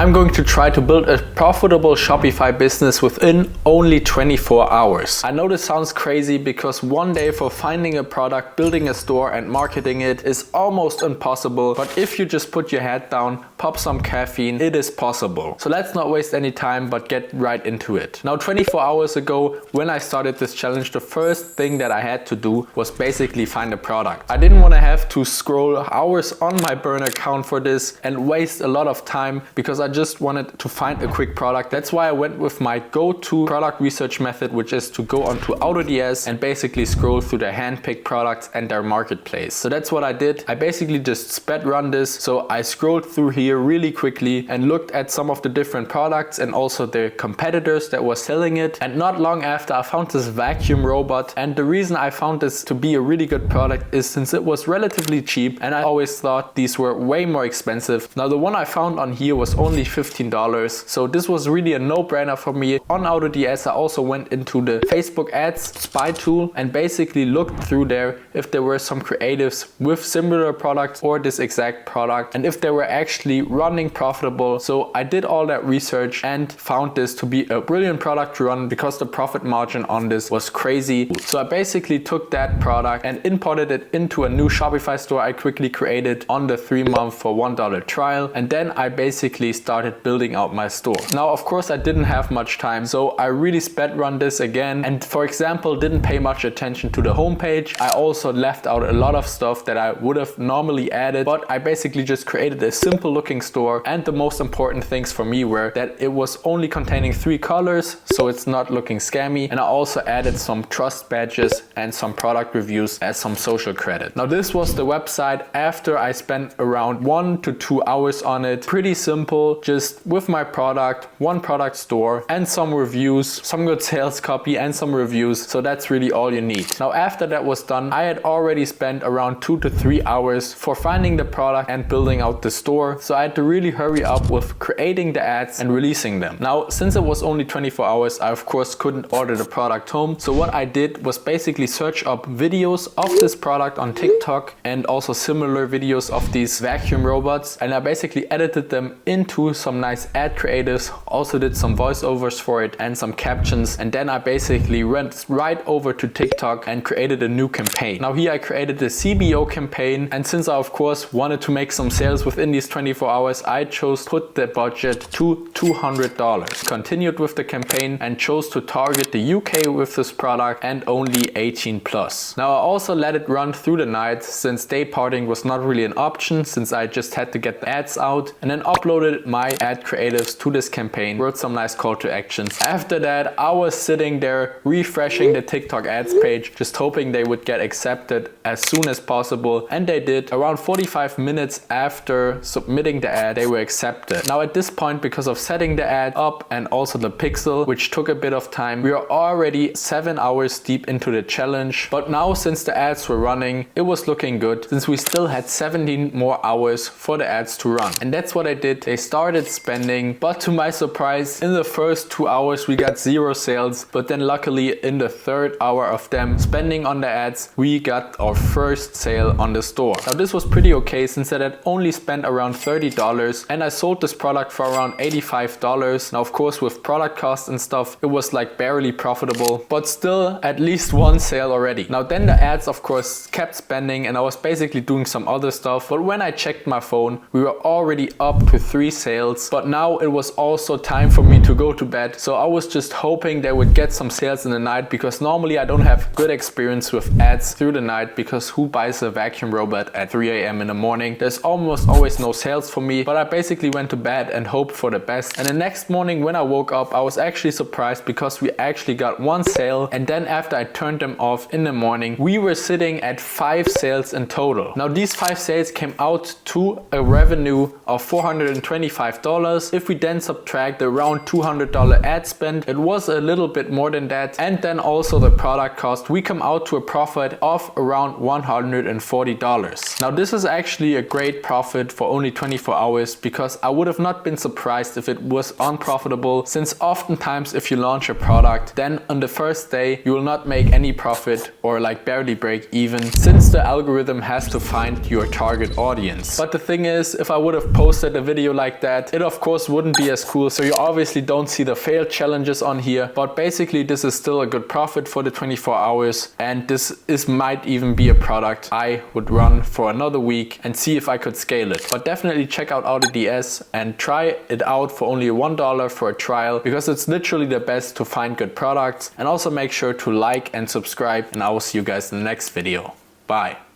I'm going to try to build a profitable Shopify business within only 24 hours. I know this sounds crazy because one day for finding a product, building a store and marketing it is almost impossible, but if you just put your head down, pop some caffeine, it is possible. So let's not waste any time but get right into it. Now 24 hours ago when I started this challenge, the first thing that I had to do was basically find a product. I didn't want to have to scroll hours on my burner account for this and waste a lot of time because I just wanted to find a quick product. That's why I went with my go-to product research method, which is to go onto AutoDS and basically scroll through their handpicked products and their marketplace. So that's what I did. I basically just sped run this. So I scrolled through here really quickly and looked at some of the different products and also the competitors that were selling it. And not long after, I found this vacuum robot. And the reason I found this to be a really good product is since it was relatively cheap, and I always thought these were way more expensive. Now the one I found on here was only $15, so this was really a no-brainer for me. On AutoDS I also went into the Facebook ads spy tool and basically looked through there if there were some creatives with similar products or this exact product and if they were actually running profitable. So I did all that research and found this to be a brilliant product to run because the profit margin on this was crazy. So I basically took that product and imported it into a new Shopify store I quickly created on the 3-month for $1 trial, and then I basically started building out my store. Now of course I didn't have much time, so I really sped run this again and for example didn't pay much attention to the homepage. I also left out a lot of stuff that I would have normally added, but I basically just created a simple looking store, and the most important things for me were that it was only containing 3 colors, so it's not looking scammy, and I also added some trust badges and some product reviews as some social credit. Now this was the website after I spent around 1 to 2 hours on it. Pretty simple, just with my product, one product store and some reviews, some good sales copy and some reviews. So that's really all you need. Now after that was done, I had already spent around 2 to 3 hours for finding the product and building out the store. So I had to really hurry up with creating the ads and releasing them. Now since it was only 24 hours, I of course couldn't order the product home. So what I did was basically search up videos of this product on TikTok and also similar videos of these vacuum robots, and I basically edited them into some nice ad creatives, also did some voiceovers for it and some captions, and then I basically went right over to TikTok and created a new campaign. Now here I created a CBO campaign, and since I of course wanted to make some sales within these 24 hours, I chose to put the budget to $200. Continued with the campaign and chose to target the UK with this product and only 18 plus. Now I also let it run through the night since day parting was not really an option, since I just had to get the ads out, and then uploaded my ad creatives to this campaign, wrote some nice call to actions. After that I was sitting there refreshing the TikTok ads page, just hoping they would get accepted as soon as possible, and they did. Around 45 minutes after submitting the ad, they were accepted. Now at this point, because of setting the ad up and also the pixel, which took a bit of time, we are already 7 hours deep into the challenge. But now since the ads were running, it was looking good since we still had 17 more hours for the ads to run. And that's what I did. They started spending, but to my surprise, in the first 2 hours we got 0 sales, but then luckily in the 3rd hour of them spending on the ads, we got our first sale on the store. Now this was pretty okay since I had only spent around $30 and I sold this product for around $85. Now of course with product cost and stuff, it was like barely profitable, but still at least one sale already. Now then the ads of course kept spending and I was basically doing some other stuff, but when I checked my phone, we were already up to 3 sales. But now it was also time for me to go to bed, so I was just hoping they would get some sales in the night, because normally I don't have good experience with ads through the night, because who buys a vacuum robot at 3 a.m. in the morning? There's almost always no sales for me, but I basically went to bed and hoped for the best. And the next morning when I woke up, I was actually surprised because we actually got 1 sale, and then after I turned them off in the morning, we were sitting at 5 sales in total. Now these 5 sales came out to a revenue of $425. If we then subtract the around $200 ad spend, it was a little bit more than that, and then also the product cost, we come out to a profit of around $140. Now this is actually a great profit for only 24 hours, because I would have not been surprised if it was unprofitable, since oftentimes if you launch a product, then on the first day you will not make any profit or like barely break even, since the algorithm has to find your target audience. But the thing is, if I would have posted a video like that that, it of course wouldn't be as cool. So you obviously don't see the failed challenges on here, but basically this is still a good profit for the 24 hours. And this might even be a product I would run for another week and see if I could scale it. But definitely check out AutoDS and try it out for only $1 for a trial, because it's literally the best to find good products. And also make sure to like and subscribe, and I will see you guys in the next video. Bye.